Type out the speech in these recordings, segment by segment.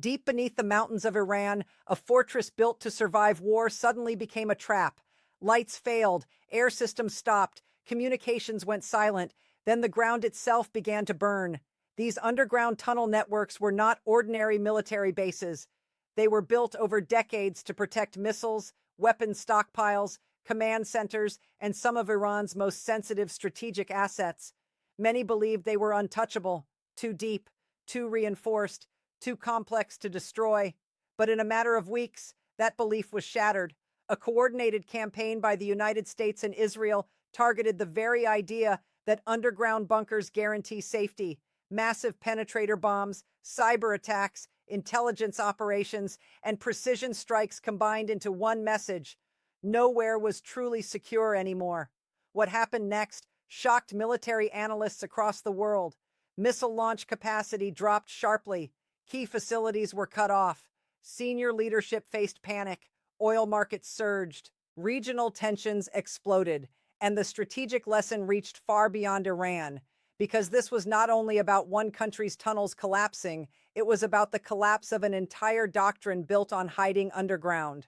Deep beneath the mountains of Iran, a fortress built to survive war suddenly became a trap. Lights failed, air systems stopped, communications went silent, then the ground itself began to burn. These underground tunnel networks were not ordinary military bases. They were built over decades to protect missiles, weapons stockpiles, command centers, and some of Iran's most sensitive strategic assets. Many believed they were untouchable, too deep, too reinforced, too complex to destroy. But in a matter of weeks, that belief was shattered. A coordinated campaign by the United States and Israel targeted the very idea that underground bunkers guarantee safety. Massive penetrator bombs, cyber attacks, intelligence operations, and precision strikes combined into one message. Nowhere was truly secure anymore. What happened next shocked military analysts across the world. Missile launch capacity dropped sharply. Key facilities were cut off. Senior leadership faced panic. Oil markets surged. Regional tensions exploded. And the strategic lesson reached far beyond Iran. Because this was not only about one country's tunnels collapsing, it was about the collapse of an entire doctrine built on hiding underground.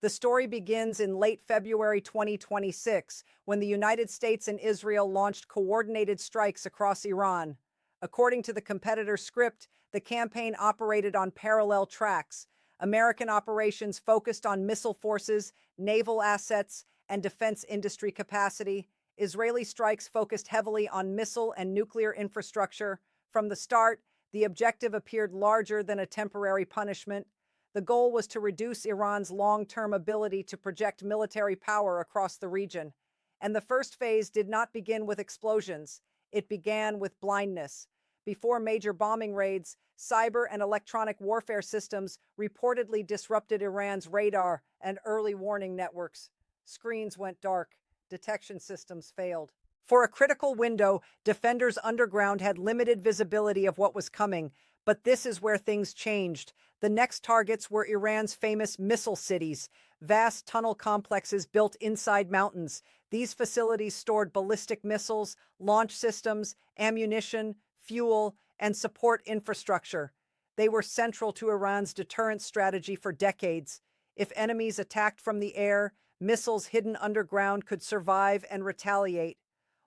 The story begins in late February 2026, when the United States and Israel launched coordinated strikes across Iran. According to the competitor script, the campaign operated on parallel tracks. American operations focused on missile forces, naval assets, and defense industry capacity. Israeli strikes focused heavily on missile and nuclear infrastructure. From the start, the objective appeared larger than a temporary punishment. The goal was to reduce Iran's long-term ability to project military power across the region. And the first phase did not begin with explosions. It began with blindness. Before major bombing raids, cyber and electronic warfare systems reportedly disrupted Iran's radar and early warning networks. Screens went dark. Detection systems failed. For a critical window, defenders underground had limited visibility of what was coming, but this is where things changed. The next targets were Iran's famous missile cities, vast tunnel complexes built inside mountains. These facilities stored ballistic missiles, launch systems, ammunition, fuel, and support infrastructure. They were central to Iran's deterrence strategy for decades. If enemies attacked from the air, missiles hidden underground could survive and retaliate.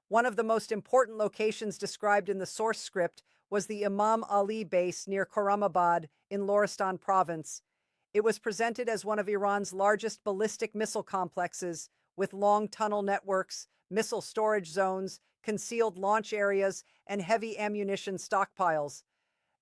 One of the most important locations described in the source script was the Imam Ali base near Khorramabad in Loristan province. It was presented as one of Iran's largest ballistic missile complexes, with long tunnel networks, missile storage zones, concealed launch areas, and heavy ammunition stockpiles.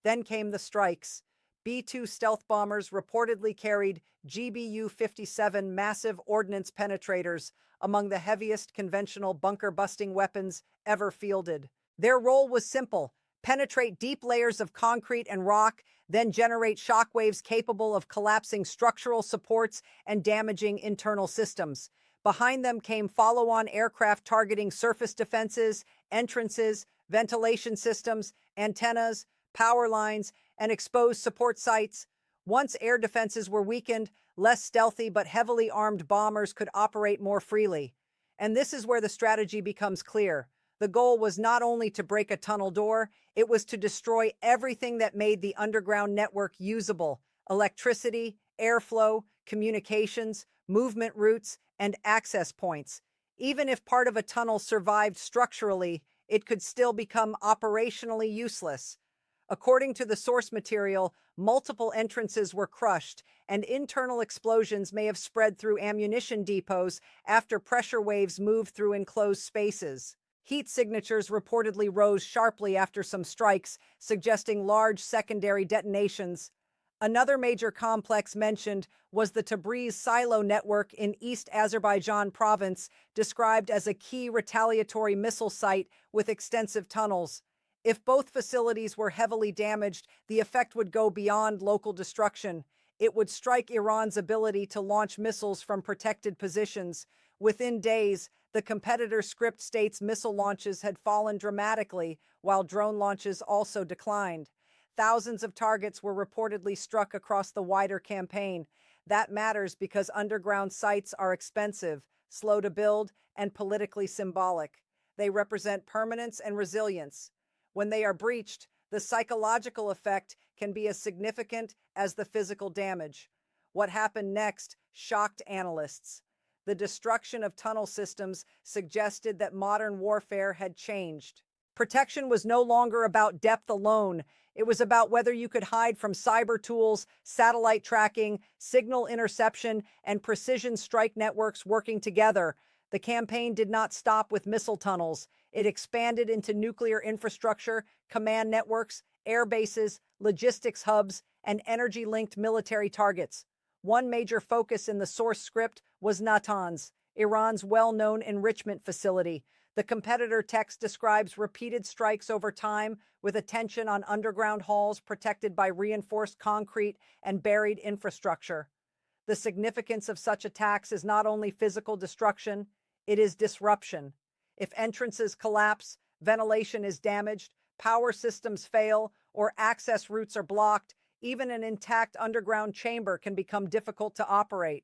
Then came the strikes. B-2 stealth bombers reportedly carried GBU-57 massive ordnance penetrators, among the heaviest conventional bunker-busting weapons ever fielded. Their role was simple: penetrate deep layers of concrete and rock, then generate shockwaves capable of collapsing structural supports and damaging internal systems. Behind them came follow-on aircraft targeting surface defenses, entrances, ventilation systems, antennas, power lines, and exposed support sites. Once air defenses were weakened, less stealthy but heavily armed bombers could operate more freely. And this is where the strategy becomes clear. The goal was not only to break a tunnel door, it was to destroy everything that made the underground network usable: electricity, airflow, communications, movement routes, and access points. Even if part of a tunnel survived structurally, it could still become operationally useless. According to the source material, multiple entrances were crushed, and internal explosions may have spread through ammunition depots after pressure waves moved through enclosed spaces. Heat signatures reportedly rose sharply after some strikes, suggesting large secondary detonations. Another major complex mentioned was the Tabriz silo network in East Azerbaijan province, described as a key retaliatory missile site with extensive tunnels. If both facilities were heavily damaged, the effect would go beyond local destruction. It would strike Iran's ability to launch missiles from protected positions. Within days, the competitor script states missile launches had fallen dramatically, while drone launches also declined. Thousands of targets were reportedly struck across the wider campaign. That matters because underground sites are expensive, slow to build, and politically symbolic. They represent permanence and resilience. When they are breached, The psychological effect can be as significant as the physical damage. What happened next shocked analysts. The destruction of tunnel systems suggested that modern warfare had changed. Protection was no longer about depth alone. It was about whether you could hide from cyber tools, satellite tracking, signal interception, and precision strike networks working together. The campaign did not stop with missile tunnels. It expanded into nuclear infrastructure, command networks, air bases, logistics hubs, and energy-linked military targets. One major focus in the source script was Natanz, Iran's well-known enrichment facility. The competitor text describes repeated strikes over time with attention on underground halls protected by reinforced concrete and buried infrastructure. The significance of such attacks is not only physical destruction, it is disruption. If entrances collapse, ventilation is damaged, power systems fail, or access routes are blocked, even an intact underground chamber can become difficult to operate.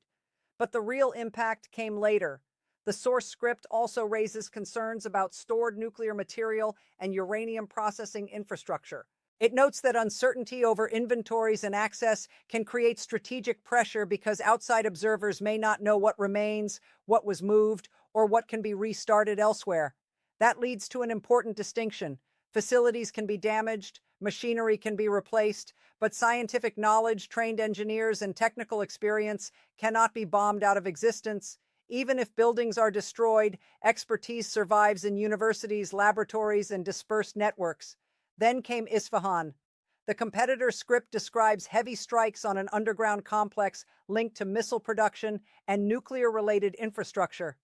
But the real impact came later. The source script also raises concerns about stored nuclear material and uranium processing infrastructure. It notes that uncertainty over inventories and access can create strategic pressure because outside observers may not know what remains, what was moved, or what can be restarted elsewhere. That leads to an important distinction. Facilities can be damaged, machinery can be replaced, but scientific knowledge, trained engineers, and technical experience cannot be bombed out of existence. Even if buildings are destroyed, expertise survives in universities, laboratories, and dispersed networks. Then came Isfahan. The competitor script describes heavy strikes on an underground complex linked to missile production and nuclear-related infrastructure.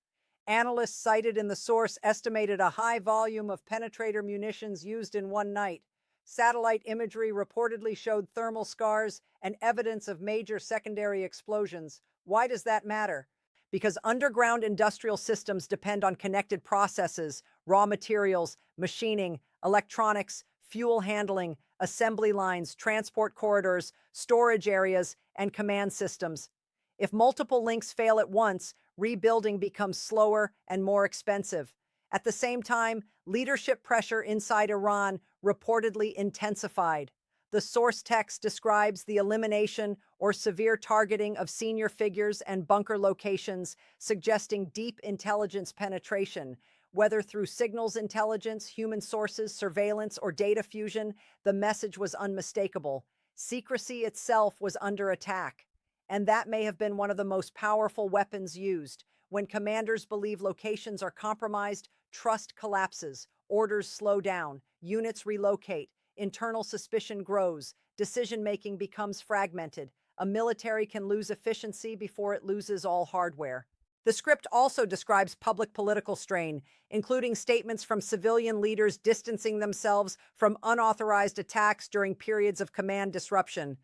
Analysts cited in the source estimated a high volume of penetrator munitions used in one night. Satellite imagery reportedly showed thermal scars and evidence of major secondary explosions. Why does that matter? Because underground industrial systems depend on connected processes, raw materials, machining, electronics, fuel handling, assembly lines, transport corridors, storage areas, and command systems. If multiple links fail at once, rebuilding becomes slower and more expensive. At the same time, leadership pressure inside Iran reportedly intensified. The source text describes the elimination or severe targeting of senior figures and bunker locations, suggesting deep intelligence penetration. Whether through signals intelligence, human sources, surveillance, or data fusion, the message was unmistakable. Secrecy itself was under attack. And that may have been one of the most powerful weapons used. When commanders believe locations are compromised, trust collapses, orders slow down, units relocate, internal suspicion grows, decision-making becomes fragmented. A military can lose efficiency before it loses all hardware. The script also describes public political strain, including statements from civilian leaders distancing themselves from unauthorized attacks during periods of command disruption.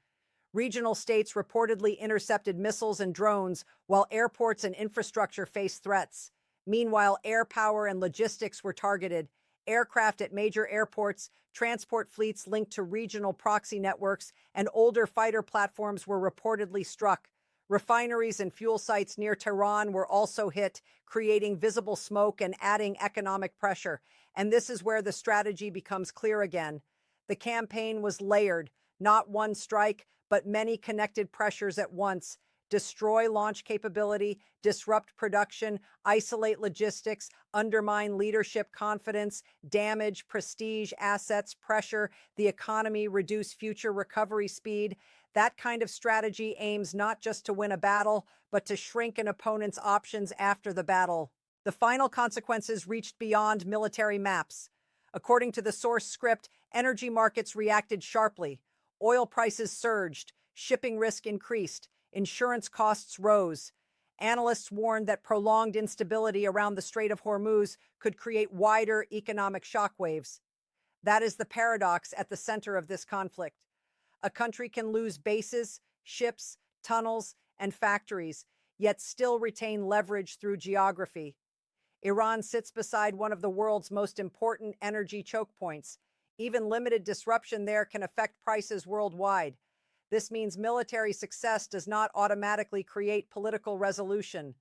Regional states reportedly intercepted missiles and drones, while airports and infrastructure faced threats. Meanwhile, air power and logistics were targeted. Aircraft at major airports, transport fleets linked to regional proxy networks, and older fighter platforms were reportedly struck. Refineries and fuel sites near Tehran were also hit, creating visible smoke and adding economic pressure. And this is where the strategy becomes clear again. The campaign was layered, not one strike, but many connected pressures at once. Destroy launch capability, disrupt production, isolate logistics, undermine leadership confidence, damage prestige, assets, pressure the economy, reduce future recovery speed. That kind of strategy aims not just to win a battle, but to shrink an opponent's options after the battle. The final consequences reached beyond military maps. According to the source script, energy markets reacted sharply. Oil prices surged, shipping risk increased, insurance costs rose. Analysts warned that prolonged instability around the Strait of Hormuz could create wider economic shockwaves. That is the paradox at the center of this conflict. A country can lose bases, ships, tunnels, and factories, yet still retain leverage through geography. Iran sits beside one of the world's most important energy choke points. Even limited disruption there can affect prices worldwide. This means military success does not automatically create political resolution.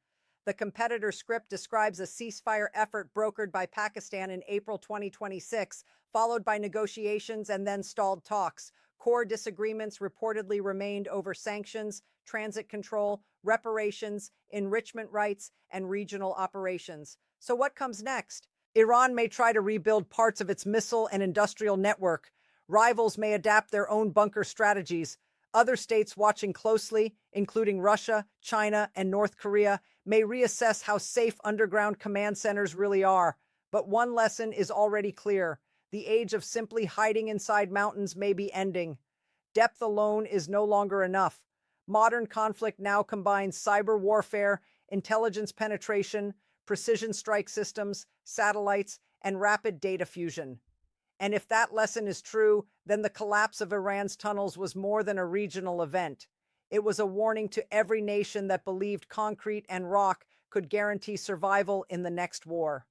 The competitor script describes a ceasefire effort brokered by Pakistan in April 2026, followed by negotiations and then stalled talks. Core disagreements reportedly remained over sanctions, transit control, reparations, enrichment rights, and regional operations. So, what comes next? Iran may try to rebuild parts of its missile and industrial network. Rivals may adapt their own bunker strategies. Other states watching closely, including Russia, China, and North Korea, may reassess how safe underground command centers really are. But one lesson is already clear. The age of simply hiding inside mountains may be ending. Depth alone is no longer enough. Modern conflict now combines cyber warfare, intelligence penetration, precision strike systems, satellites, and rapid data fusion. And if that lesson is true, then the collapse of Iran's tunnels was more than a regional event. It was a warning to every nation that believed concrete and rock could guarantee survival in the next war.